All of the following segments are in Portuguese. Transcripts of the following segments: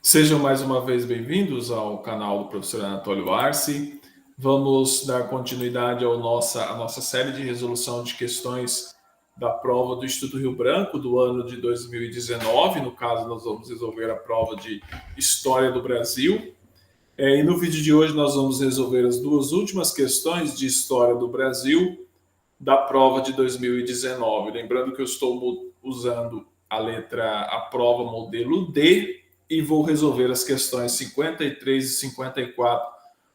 Sejam mais uma vez bem-vindos ao canal do professor Anatólio Arce. Vamos dar continuidade à nossa série de resolução de questões da prova do Instituto Rio Branco do ano de 2019. No caso, nós vamos resolver a prova de História do Brasil. E no vídeo de hoje nós vamos resolver as duas últimas questões de História do Brasil da prova de 2019. Lembrando que eu estou usando a prova modelo D e vou resolver as questões 53 e 54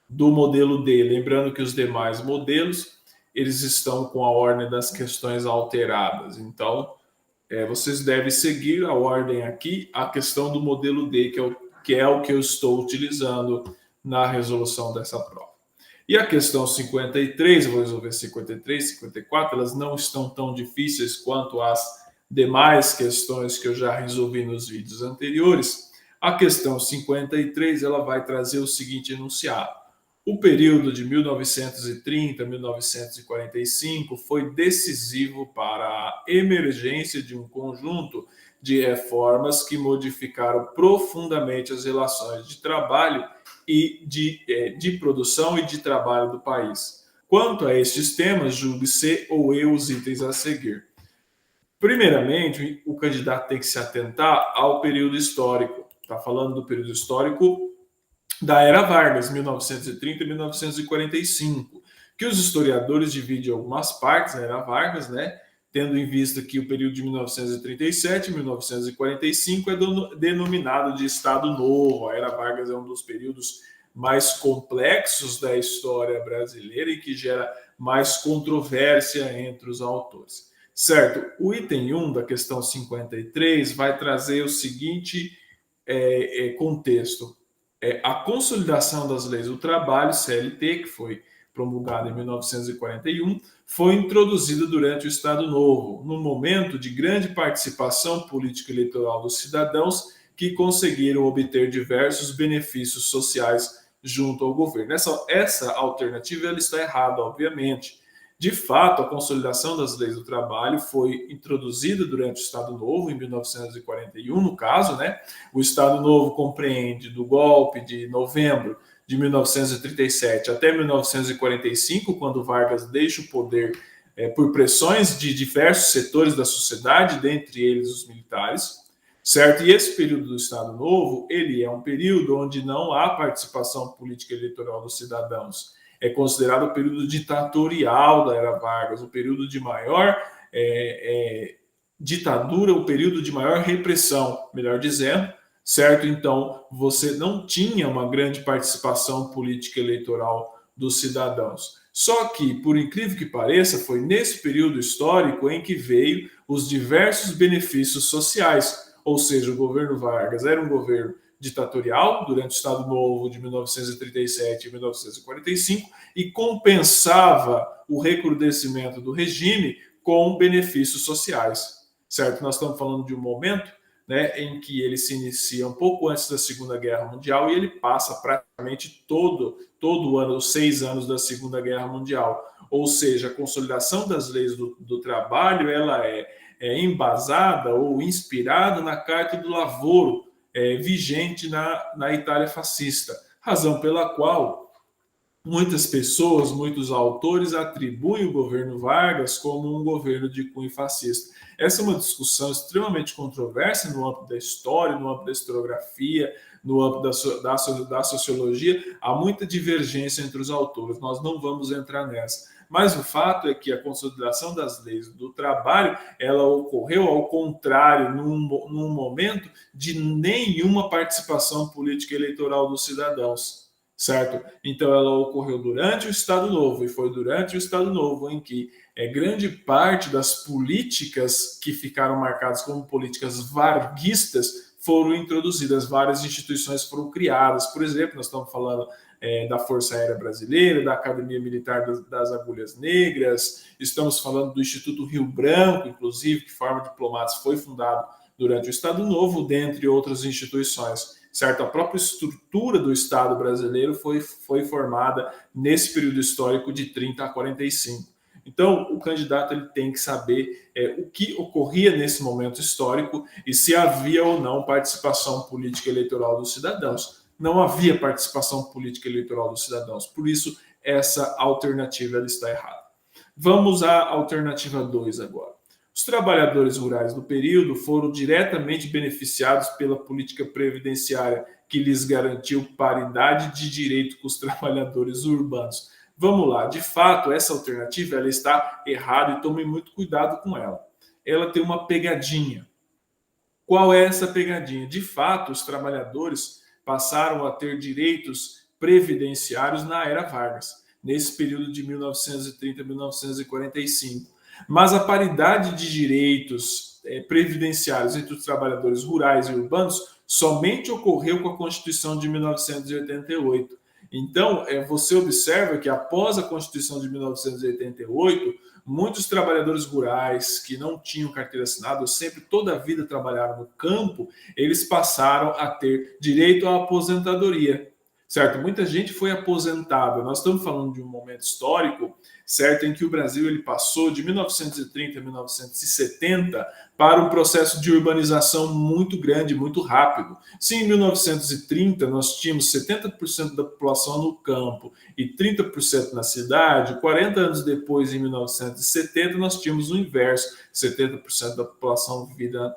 do modelo D. Lembrando que os demais modelos eles estão com a ordem das questões alteradas. Então, vocês devem seguir a ordem aqui, a questão do modelo D, que é o que eu estou utilizando na resolução dessa prova. E a questão 53, eu vou resolver 53, 54, elas não estão tão difíceis quanto as demais questões que eu já resolvi nos vídeos anteriores. A questão 53, ela vai trazer o seguinte enunciado: o período de 1930 a 1945 foi decisivo para a emergência de um conjunto de reformas que modificaram profundamente as relações de trabalho e de produção e de trabalho do país. Quanto a estes temas, julgue-se ou eu os itens a seguir. Primeiramente, o candidato tem que se atentar ao período histórico. Está falando do período histórico da Era Vargas, 1930 e 1945, que os historiadores dividem em algumas partes na Era Vargas, né? Tendo em vista que o período de 1937 e 1945 é denominado de Estado Novo. A Era Vargas é um dos períodos mais complexos da história brasileira e que gera mais controvérsia entre os autores. Certo, o item 1 da questão 53 vai trazer o seguinte contexto. A consolidação das leis do trabalho, CLT, que foi promulgada em 1941, foi introduzida durante o Estado Novo, num momento de grande participação política e eleitoral dos cidadãos que conseguiram obter diversos benefícios sociais junto ao governo. Essa alternativa ela está errada, obviamente. De fato, a consolidação das leis do trabalho foi introduzida durante o Estado Novo, em 1941, no caso, né? O Estado Novo compreende do golpe de novembro de 1937 até 1945, quando Vargas deixa o poder por pressões de diversos setores da sociedade, dentre eles os militares, certo? E esse período do Estado Novo, ele é um período onde não há participação política eleitoral dos cidadãos. É considerado o período ditatorial da Era Vargas, o período de maior ditadura, o período de maior repressão, melhor dizendo, certo? Então, você não tinha uma grande participação política eleitoral dos cidadãos. Só que, por incrível que pareça, foi nesse período histórico em que veio os diversos benefícios sociais, ou seja, o governo Vargas era um governo ditatorial durante o Estado Novo de 1937 e 1945 e compensava o recrudescimento do regime com benefícios sociais, certo? Nós estamos falando de um momento, né, em que ele se inicia um pouco antes da Segunda Guerra Mundial e ele passa praticamente todo o ano, os 6 anos da Segunda Guerra Mundial. Ou seja, a consolidação das leis do trabalho ela é embasada ou inspirada na Carta do Lavoro, vigente na Itália fascista, razão pela qual muitas pessoas, muitos autores atribuem o governo Vargas como um governo de cunho fascista. Essa é uma discussão extremamente controversa no âmbito da história, no âmbito da historiografia, no âmbito da sociologia. Há muita divergência entre os autores, nós não vamos entrar nessa. Mas o fato é que a consolidação das leis do trabalho, ela ocorreu ao contrário, num momento de nenhuma participação política eleitoral dos cidadãos, certo? Então ela ocorreu durante o Estado Novo, e foi durante o Estado Novo em que grande parte das políticas que ficaram marcadas como políticas varguistas foram introduzidas, várias instituições foram criadas. Por exemplo, nós estamos falando da Força Aérea Brasileira, da Academia Militar das Agulhas Negras, estamos falando do Instituto Rio Branco, inclusive, que forma diplomatas, foi fundado durante o Estado Novo, dentre outras instituições, certo? A própria estrutura do Estado brasileiro foi formada nesse período histórico de 30 a 45. Então, o candidato ele tem que saber o que ocorria nesse momento histórico e se havia ou não participação política eleitoral dos cidadãos. Não havia participação política eleitoral dos cidadãos, por isso essa alternativa ela está errada. Vamos à alternativa 2 agora. Os trabalhadores rurais do período foram diretamente beneficiados pela política previdenciária que lhes garantiu paridade de direito com os trabalhadores urbanos. Vamos lá, de fato, essa alternativa ela está errada e tome muito cuidado com ela. Ela tem uma pegadinha. Qual é essa pegadinha? De fato, os trabalhadores passaram a ter direitos previdenciários na era Vargas, nesse período de 1930 a 1945. Mas a paridade de direitos previdenciários entre os trabalhadores rurais e urbanos somente ocorreu com a Constituição de 1988. Então, você observa que após a Constituição de 1988, muitos trabalhadores rurais que não tinham carteira assinada, ou sempre toda a vida trabalharam no campo, eles passaram a ter direito à aposentadoria, certo? Muita gente foi aposentada. Nós estamos falando de um momento histórico, certo, em que o Brasil ele passou de 1930 a 1970 para um processo de urbanização muito grande, muito rápido. Se em 1930 nós tínhamos 70% da população no campo e 30% na cidade, 40 anos depois, em 1970, nós tínhamos o inverso, 70% da população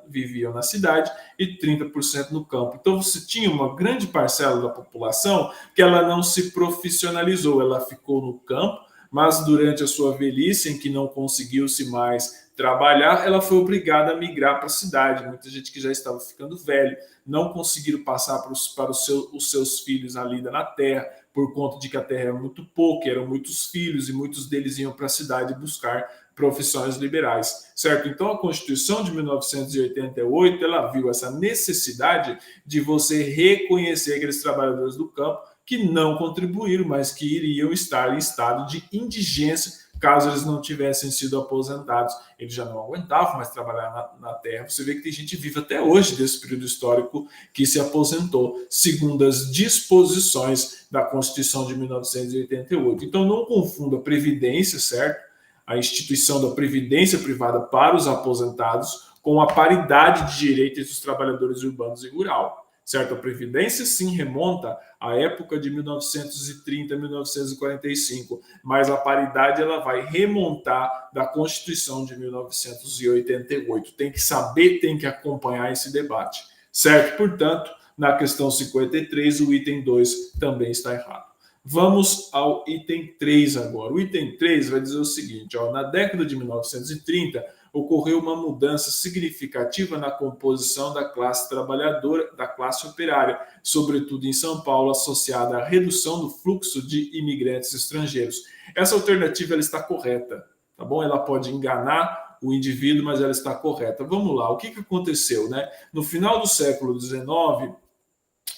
vivia na cidade e 30% no campo. Então você tinha uma grande parcela da população que ela não se profissionalizou, ela ficou no campo, mas durante a sua velhice, em que não conseguiu-se mais trabalhar, ela foi obrigada a migrar para a cidade. Muita gente que já estava ficando velho, não conseguiram passar para os seus filhos a lida na terra, por conta de que a terra era muito pouca, eram muitos filhos, e muitos deles iam para a cidade buscar profissões liberais, certo? Então, a Constituição de 1988, ela viu essa necessidade de você reconhecer aqueles trabalhadores do campo que não contribuíram, mas que iriam estar em estado de indigência caso eles não tivessem sido aposentados. Eles já não aguentavam mais trabalhar na terra. Você vê que tem gente viva até hoje desse período histórico que se aposentou, segundo as disposições da Constituição de 1988. Então, não confunda a Previdência, certo? A instituição da Previdência privada para os aposentados com a paridade de direitos entre os trabalhadores urbanos e rural. Certo? A Previdência, sim, remonta à época de 1930 a 1945, mas a paridade ela vai remontar da Constituição de 1988. Tem que saber, tem que acompanhar esse debate, certo? Portanto, na questão 53, o item 2 também está errado. Vamos ao item 3 agora. O item 3 vai dizer o seguinte, na década de 1930, ocorreu uma mudança significativa na composição da classe trabalhadora, da classe operária, sobretudo em São Paulo, associada à redução do fluxo de imigrantes estrangeiros. Essa alternativa ela está correta, tá bom? Ela pode enganar o indivíduo, mas ela está correta. Vamos lá, o que aconteceu, né? No final do século XIX,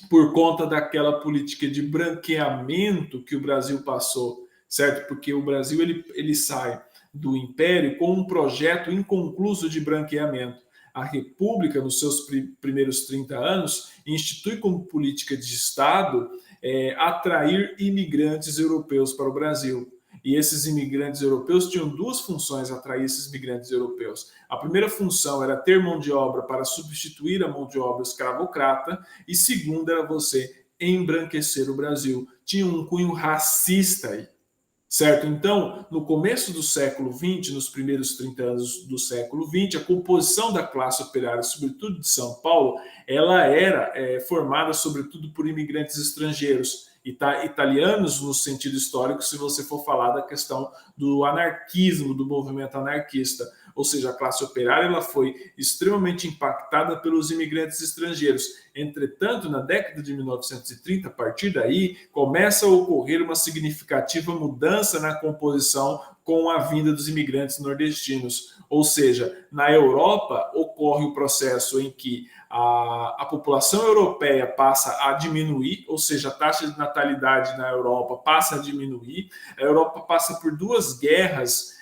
por conta daquela política de branqueamento que o Brasil passou, certo? Porque o Brasil ele sai do Império com um projeto inconcluso de branqueamento. A República, nos seus primeiros 30 anos, institui como política de Estado atrair imigrantes europeus para o Brasil. E esses imigrantes europeus tinham duas funções, atrair esses imigrantes europeus. A primeira função era ter mão de obra para substituir a mão de obra escravocrata, e segunda era você embranquecer o Brasil. Tinha um cunho racista aí. Certo? Então, no começo do século XX, nos primeiros 30 anos do século XX, a composição da classe operária, sobretudo de São Paulo, ela era formada sobretudo por imigrantes estrangeiros, italianos no sentido histórico, se você for falar da questão do anarquismo, do movimento anarquista. Ou seja, a classe operária ela foi extremamente impactada pelos imigrantes estrangeiros. Entretanto, na década de 1930, a partir daí, começa a ocorrer uma significativa mudança na composição com a vinda dos imigrantes nordestinos. Ou seja, na Europa ocorre o processo em que a população europeia passa a diminuir, ou seja, a taxa de natalidade na Europa passa a diminuir. A Europa passa por duas guerras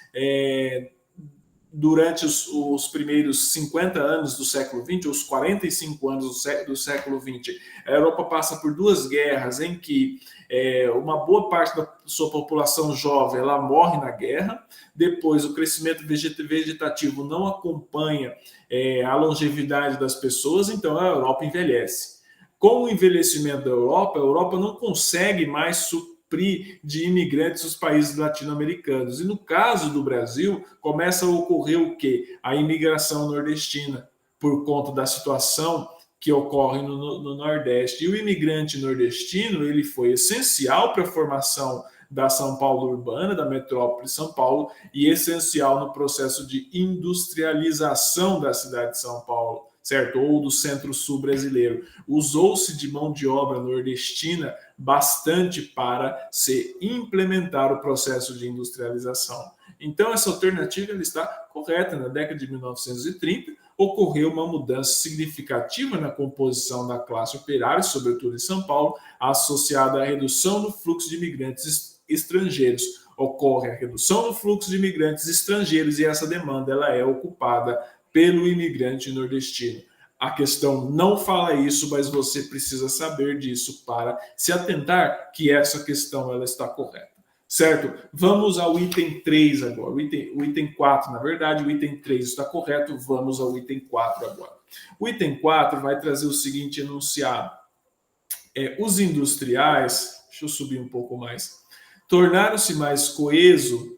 durante os primeiros 50 anos do século XX, os 45 anos do século XX, a Europa passa por duas guerras em que uma boa parte da sua população jovem ela morre na guerra. Depois, o crescimento vegetativo não acompanha a longevidade das pessoas, então a Europa envelhece. Com o envelhecimento da Europa, a Europa não consegue mais suprir de imigrantes os países latino-americanos. E no caso do Brasil, começa a ocorrer o quê? A imigração nordestina, por conta da situação que ocorre no Nordeste. E o imigrante nordestino ele foi essencial para a formação da São Paulo urbana, da metrópole São Paulo, e essencial no processo de industrialização da cidade de São Paulo, certo? Ou do centro-sul brasileiro. Usou-se de mão de obra nordestina bastante para se implementar o processo de industrialização. Então, essa alternativa ela está correta. Na década de 1930, ocorreu uma mudança significativa na composição da classe operária, sobretudo em São Paulo, associada à redução do fluxo de imigrantes estrangeiros. Ocorre a redução do fluxo de imigrantes estrangeiros e essa demanda ela é ocupada pelo imigrante nordestino. A questão não fala isso, mas você precisa saber disso para se atentar que essa questão ela está correta. Certo? Vamos ao item 3 agora. O item 4, na verdade, o item 3 está correto. Vamos ao item 4 agora. O item 4 vai trazer o seguinte enunciado. Os industriais, deixa eu subir um pouco mais, tornaram-se mais coeso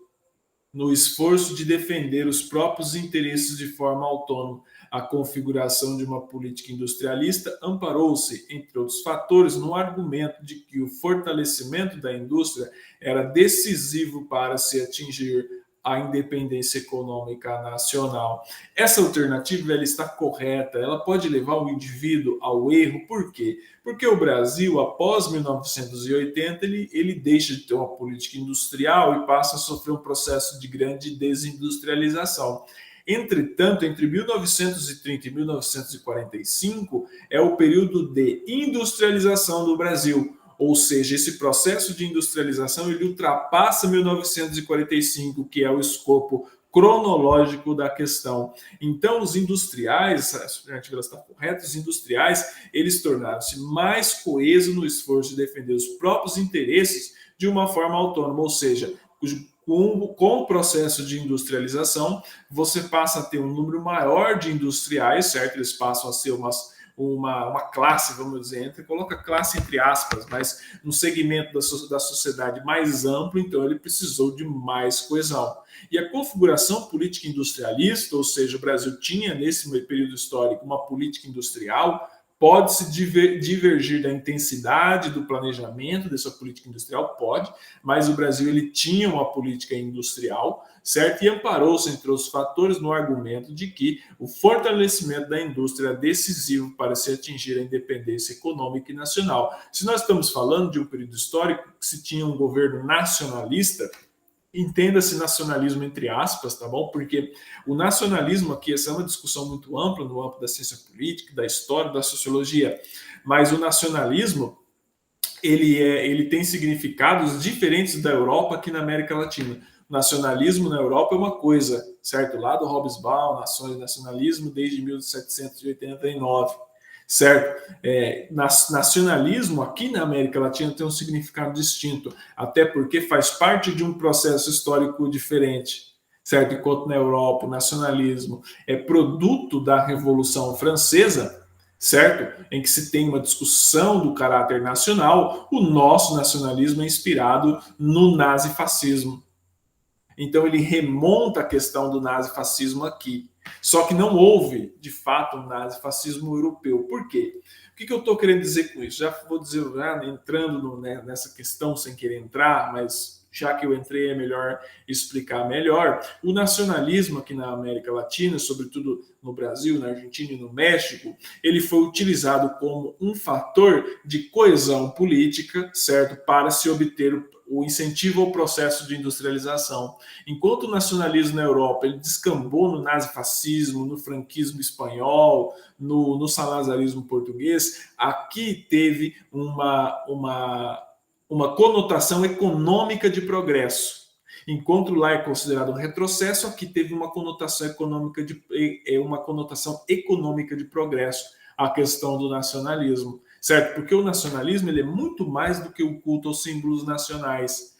no esforço de defender os próprios interesses de forma autônoma. A configuração de uma política industrialista amparou-se, entre outros fatores, no argumento de que o fortalecimento da indústria era decisivo para se atingir a independência econômica nacional. Essa alternativa ela está correta, ela pode levar o indivíduo ao erro. Por quê? Porque o Brasil, após 1980, ele deixa de ter uma política industrial e passa a sofrer um processo de grande desindustrialização. Entretanto, entre 1930 e 1945 é o período de industrialização do Brasil, ou seja, esse processo de industrialização ele ultrapassa 1945, que é o escopo cronológico da questão. Então, os industriais, a alternativa está correta, os industriais, eles tornaram-se mais coesos no esforço de defender os próprios interesses de uma forma autônoma, ou seja, com o processo de industrialização, você passa a ter um número maior de industriais, certo? Eles passam a ser uma classe, vamos dizer, coloca classe entre aspas, mas um segmento da sociedade mais amplo, então ele precisou de mais coesão. E a configuração política industrialista, ou seja, o Brasil tinha nesse período histórico uma política industrial, pode-se divergir da intensidade do planejamento dessa política industrial, pode, mas o Brasil ele tinha uma política industrial, certo? E amparou-se, entre outros fatores, no argumento de que o fortalecimento da indústria é decisivo para se atingir a independência econômica e nacional. Se nós estamos falando de um período histórico que se tinha um governo nacionalista, entenda-se nacionalismo entre aspas, tá bom? Porque o nacionalismo aqui, essa é uma discussão muito ampla no âmbito da ciência política, da história, da sociologia, mas o nacionalismo ele tem significados diferentes da Europa aqui na América Latina. O nacionalismo na Europa é uma coisa, certo? Lá do Hobsbawm, Nações e Nacionalismo, desde 1789. Certo? Nacionalismo aqui na América Latina tem um significado distinto, até porque faz parte de um processo histórico diferente, certo? Enquanto na Europa o nacionalismo é produto da Revolução Francesa, certo? Em que se tem uma discussão do caráter nacional, o nosso nacionalismo é inspirado no nazifascismo. Então ele remonta a questão do nazifascismo aqui. Só que não houve, de fato, um nazifascismo europeu. Por quê? O que eu estou querendo dizer com isso? Já vou dizer, entrando nessa questão sem querer entrar, mas já que eu entrei é melhor explicar melhor. O nacionalismo aqui na América Latina, sobretudo no Brasil, na Argentina e no México, ele foi utilizado como um fator de coesão política, certo? Para se obter o incentivo ao processo de industrialização. Enquanto o nacionalismo na Europa ele descambou no nazifascismo, no franquismo espanhol, no salazarismo português, aqui teve uma conotação econômica de progresso. Enquanto lá é considerado um retrocesso, aqui teve uma conotação econômica de progresso, a questão do nacionalismo, certo? Porque o nacionalismo ele é muito mais do que o culto aos símbolos nacionais.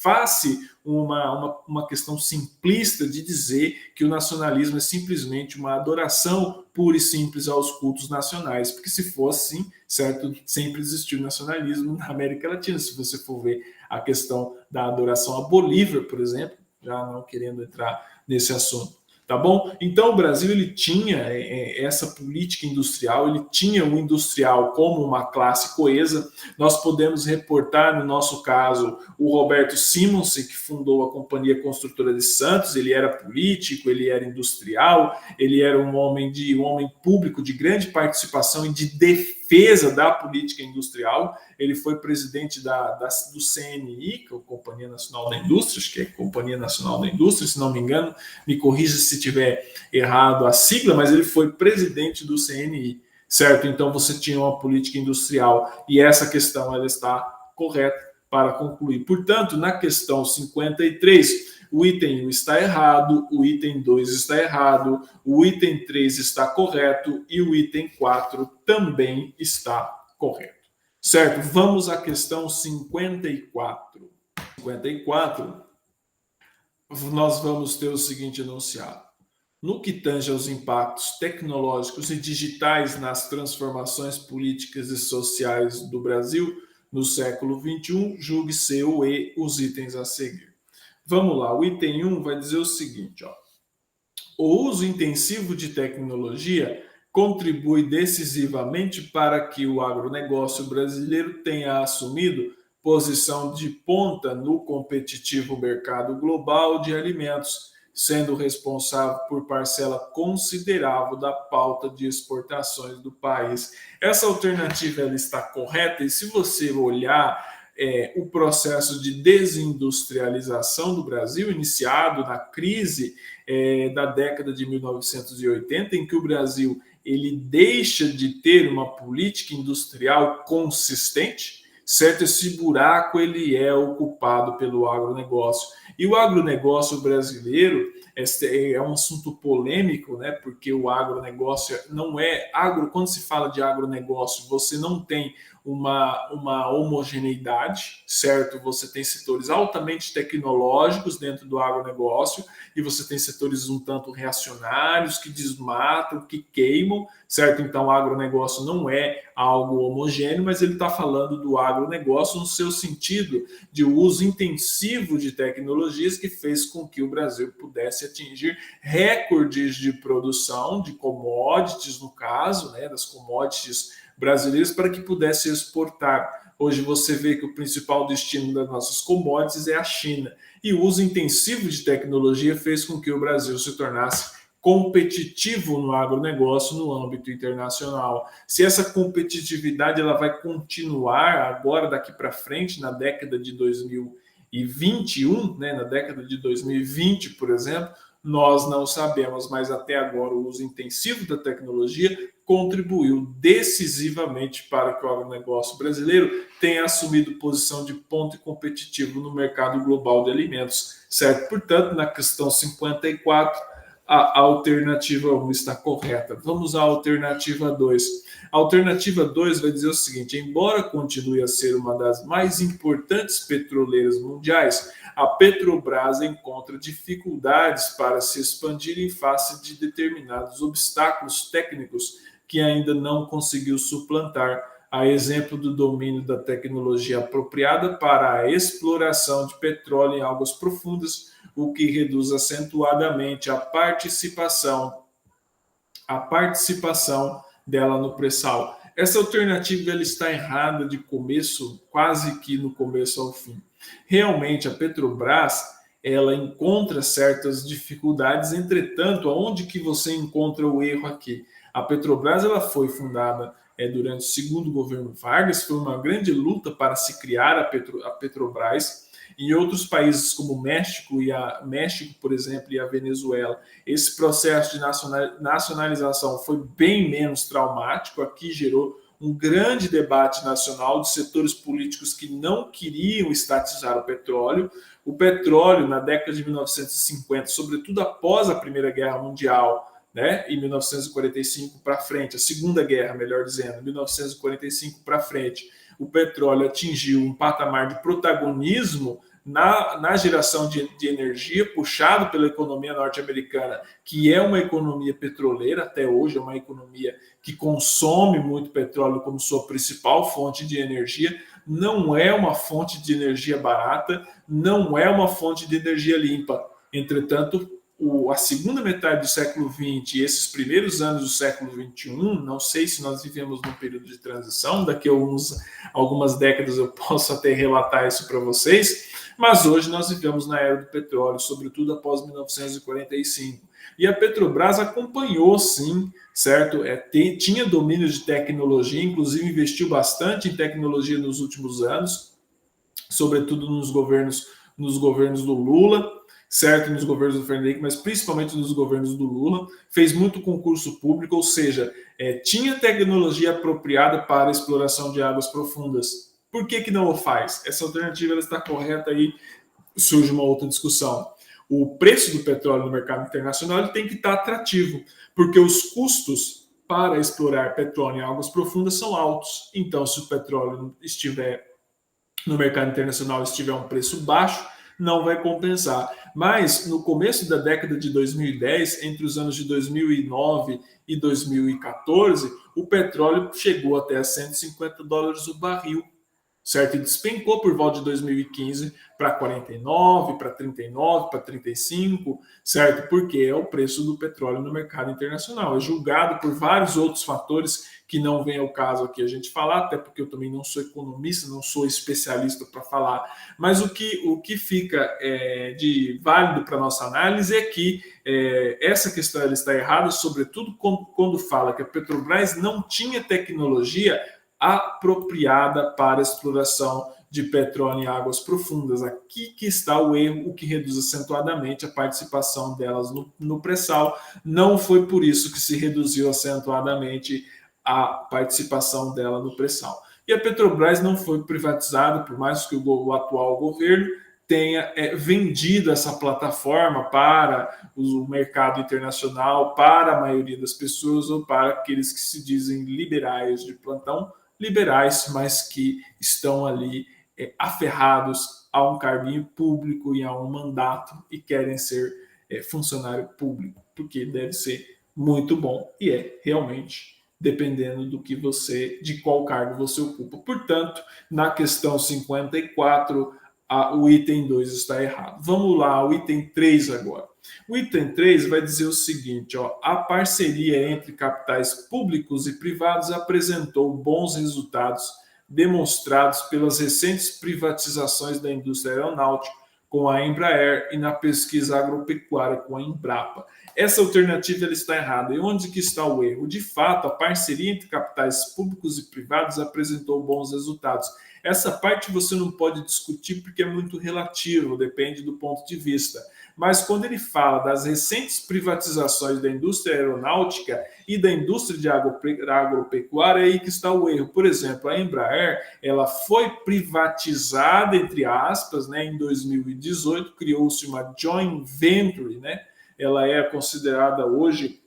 Faz-se uma questão simplista de dizer que o nacionalismo é simplesmente uma adoração pura e simples aos cultos nacionais, porque se fosse assim, certo, sempre existiu nacionalismo na América Latina. Se você for ver a questão da adoração a Bolívar, por exemplo, já não querendo entrar nesse assunto. Tá bom? Então o Brasil ele tinha essa política industrial, ele tinha o industrial como uma classe coesa. Nós podemos reportar, no nosso caso, o Roberto Simonsen, que fundou a Companhia Construtora de Santos. Ele era político, ele era industrial, ele era um homem público de grande participação e de defesa da política industrial. Ele foi presidente do CNI, que é a Companhia Nacional da Indústria, acho que é Companhia Nacional da Indústria, se não me engano, me corrija se tiver errado a sigla, mas ele foi presidente do CNI, certo? Então você tinha uma política industrial e essa questão ela está correta para concluir. Portanto, na questão 53, o item 1 está errado, o item 2 está errado, o item 3 está correto e o item 4 também está correto. Certo? Vamos à questão 54. 54, nós vamos ter o seguinte enunciado. No que tange aos impactos tecnológicos e digitais nas transformações políticas e sociais do Brasil no século XXI, julgue C ou E os itens a seguir. Vamos lá, o item 1 vai dizer o seguinte, ó. O uso intensivo de tecnologia contribui decisivamente para que o agronegócio brasileiro tenha assumido posição de ponta no competitivo mercado global de alimentos, sendo responsável por parcela considerável da pauta de exportações do país. Essa alternativa ela está correta e se você olhar o processo de desindustrialização do Brasil, iniciado na crise da década de 1980, em que o Brasil ele deixa de ter uma política industrial consistente, certo? Esse buraco ele é ocupado pelo agronegócio. E o agronegócio brasileiro é um assunto polêmico, né? Porque o agronegócio não é quando se fala de agronegócio, você não tem uma homogeneidade, certo? Você tem setores altamente tecnológicos dentro do agronegócio e você tem setores um tanto reacionários que desmatam, que queimam, certo? Então, o agronegócio não é algo homogêneo, mas ele está falando do agronegócio no seu sentido de uso intensivo de tecnologias que fez com que o Brasil pudesse atingir recordes de produção de commodities, no caso, né, das commodities brasileiras, para que pudesse exportar. Hoje você vê que o principal destino das nossas commodities é a China. E o uso intensivo de tecnologia fez com que o Brasil se tornasse competitivo no agronegócio no âmbito internacional. Se essa competitividade ela vai continuar agora daqui para frente, na década de 2021, né, na década de 2020, por exemplo, nós não sabemos, mas até agora o uso intensivo da tecnologia contribuiu decisivamente para que o agronegócio brasileiro tenha assumido posição de ponto e competitivo no mercado global de alimentos, certo? Portanto, na questão 54, a alternativa 1 está correta. Vamos à alternativa 2. A alternativa 2 vai dizer o seguinte: embora continue a ser uma das mais importantes petroleiras mundiais, a Petrobras encontra dificuldades para se expandir em face de determinados obstáculos técnicos que ainda não conseguiu suplantar, a exemplo do domínio da tecnologia apropriada para a exploração de petróleo em águas profundas, o que reduz acentuadamente a participação dela no pré-sal. Essa alternativa ela está errada de começo, quase que no começo ao fim. Realmente, a Petrobras ela encontra certas dificuldades, entretanto, aonde que você encontra o erro aqui? A Petrobras ela foi fundada durante o segundo governo Vargas, foi uma grande luta para se criar a Petrobras. Em outros países como México, por exemplo, e a Venezuela, esse processo de nacionalização foi bem menos traumático. Aqui gerou um grande debate nacional de setores políticos que não queriam estatizar o petróleo. O petróleo, na década de 1950, sobretudo após a Primeira Guerra Mundial, né, em 1945 para frente, a Segunda Guerra, melhor dizendo, 1945 para frente, o petróleo atingiu um patamar de protagonismo na geração de energia, puxado pela economia norte-americana, que é uma economia petroleira, até hoje é uma economia que consome muito petróleo como sua principal fonte de energia, não é uma fonte de energia barata, não é uma fonte de energia limpa. Entretanto, a segunda metade do século XX e esses primeiros anos do século XXI, não sei se nós vivemos num período de transição, daqui a algumas décadas eu posso até relatar isso para vocês, mas hoje nós vivemos na era do petróleo, sobretudo após 1945. E a Petrobras acompanhou, sim, certo? Tinha domínio de tecnologia, inclusive investiu bastante em tecnologia nos últimos anos, sobretudo nos governos do Lula, certo? Nos governos do Fernando Henrique, mas principalmente nos governos do Lula. Fez muito concurso público, ou seja, tinha tecnologia apropriada para a exploração de águas profundas. Por que não o faz? Essa alternativa ela está correta, aí surge uma outra discussão. O preço do petróleo no mercado internacional ele tem que estar atrativo, porque os custos para explorar petróleo em águas profundas são altos. Então, se o petróleo estiver no mercado internacional estiver um preço baixo, não vai compensar. Mas no começo da década de 2010, entre os anos de 2009 e 2014, o petróleo chegou até a $150 o barril, certo? E despencou por volta de 2015 para 49, para 39, para 35, certo? Porque é o preço do petróleo no mercado internacional. É julgado por vários outros fatores que não vem ao caso aqui a gente falar, até porque eu também não sou economista, não sou especialista para falar. Mas o que fica de válido para nossa análise é que essa questão ela está errada, sobretudo quando fala que a Petrobras não tinha tecnologia apropriada para a exploração de petróleo em águas profundas. Aqui que está o erro, o que reduz acentuadamente a participação delas no pré-sal. Não foi por isso que se reduziu acentuadamente a participação dela no pré-sal. E a Petrobras não foi privatizada, por mais que o atual governo tenha vendido essa plataforma para o mercado internacional, para a maioria das pessoas ou para aqueles que se dizem liberais de plantão, liberais, mas que estão ali aferrados a um carguinho público e a um mandato e querem ser funcionário público, porque deve ser muito bom e é realmente, dependendo de qual cargo você ocupa. Portanto, na questão 54, o item 2 está errado. Vamos lá, o item 3 agora. O item 3 vai dizer o seguinte, a parceria entre capitais públicos e privados apresentou bons resultados demonstrados pelas recentes privatizações da indústria aeronáutica com a Embraer e na pesquisa agropecuária com a Embrapa. Essa alternativa ela está errada. E onde que está o erro? De fato, a parceria entre capitais públicos e privados apresentou bons resultados. Essa parte você não pode discutir porque é muito relativo, depende do ponto de vista. Mas quando ele fala das recentes privatizações da indústria aeronáutica e da indústria de agropecuária, é aí que está o erro. Por exemplo, a Embraer ela foi privatizada, entre aspas, né, em 2018, criou-se uma joint venture, né? Ela é considerada hoje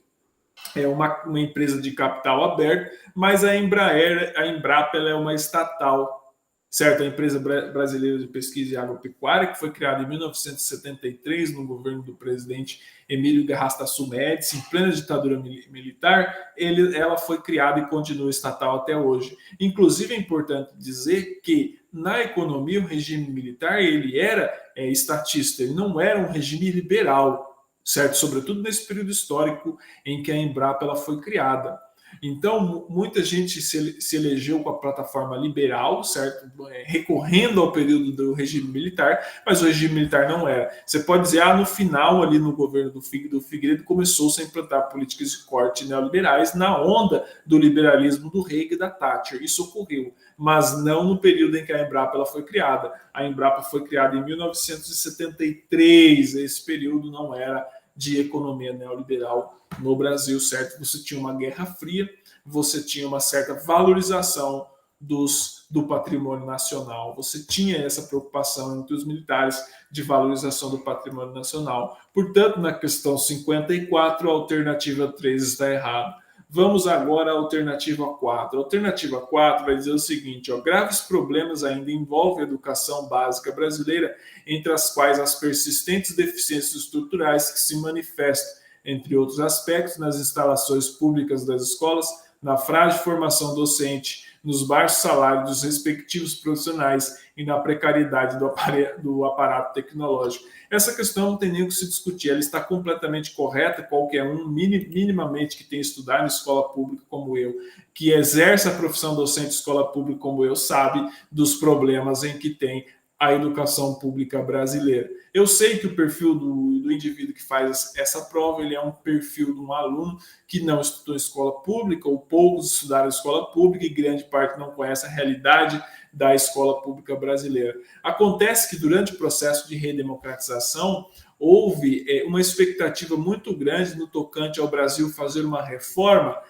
uma empresa de capital aberto, mas a Embrapa ela é uma estatal, certo? A empresa brasileira de pesquisa e agropecuária, que foi criada em 1973 no governo do presidente Emílio Garrastazu Médici, em plena ditadura militar, ela foi criada e continua estatal até hoje. Inclusive, é importante dizer que na economia o regime militar ele era estatista, ele não era um regime liberal, certo? Sobretudo nesse período histórico em que a Embrapa ela foi criada. Então, muita gente se elegeu com a plataforma liberal, certo? Recorrendo ao período do regime militar, mas o regime militar não era. Você pode dizer, no final, ali no governo do Figueiredo, começou-se a implantar políticas de corte neoliberais na onda do liberalismo do Reagan e da Thatcher. Isso ocorreu, mas não no período em que a Embrapa ela foi criada. A Embrapa foi criada em 1973, esse período não era de economia neoliberal no Brasil, certo? Você tinha uma Guerra Fria, você tinha uma certa valorização do patrimônio nacional. Você tinha essa preocupação entre os militares de valorização do patrimônio nacional. Portanto, na questão 54, a alternativa 3 está errada. Vamos agora à alternativa 4. A alternativa 4 vai dizer o seguinte: graves problemas ainda envolvem a educação básica brasileira, entre as quais as persistentes deficiências estruturais que se manifestam, entre outros aspectos, nas instalações públicas das escolas, na frágil formação docente, nos baixos salários dos respectivos profissionais e na precariedade do aparato tecnológico. Essa questão não tem nem o que se discutir, ela está completamente correta. Qualquer um, minimamente, que tenha estudado em escola pública como eu, que exerce a profissão docente em escola pública como eu, sabe dos problemas em que tem a educação pública brasileira. Eu sei que o perfil do indivíduo que faz essa prova, ele é um perfil de um aluno que não estudou em escola pública, ou poucos estudaram em escola pública, e grande parte não conhece a realidade da escola pública brasileira. Acontece que durante o processo de redemocratização, houve uma expectativa muito grande no tocante ao Brasil fazer uma reforma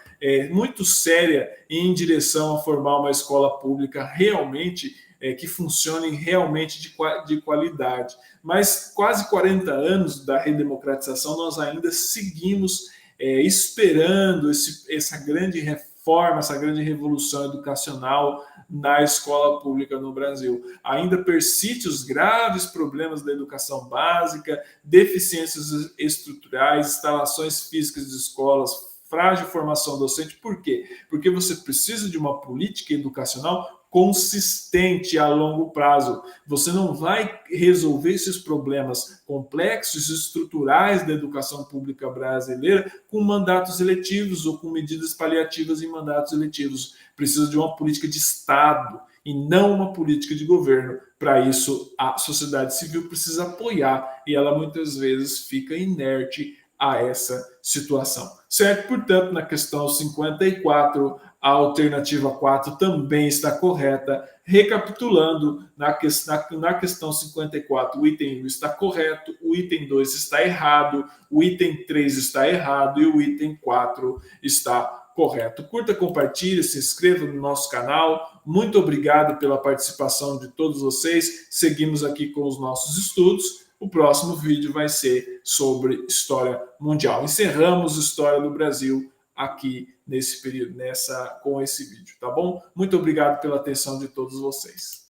muito séria em direção a formar uma escola pública realmente que funcionem realmente de qualidade. Mas quase 40 anos da redemocratização, nós ainda seguimos esperando essa grande reforma, essa grande revolução educacional na escola pública no Brasil. Ainda persistem os graves problemas da educação básica, deficiências estruturais, instalações físicas de escolas, frágil formação docente. Por quê? Porque você precisa de uma política educacional consistente a longo prazo. Você não vai resolver esses problemas complexos, estruturais da educação pública brasileira com mandatos eletivos ou com medidas paliativas em mandatos eletivos. Precisa de uma política de Estado e não uma política de governo. Para isso, a sociedade civil precisa apoiar, e ela muitas vezes fica inerte a essa situação, certo? Portanto, na questão 54, a alternativa 4 também está correta. Recapitulando, na questão 54, o item 1 está correto, o item 2 está errado, o item 3 está errado e o item 4 está correto. Curta, compartilhe, se inscreva no nosso canal. Muito obrigado pela participação de todos vocês. Seguimos aqui com os nossos estudos. O próximo vídeo vai ser sobre história mundial. Encerramos História do Brasil aqui nesse período, com esse vídeo, tá bom? Muito obrigado pela atenção de todos vocês.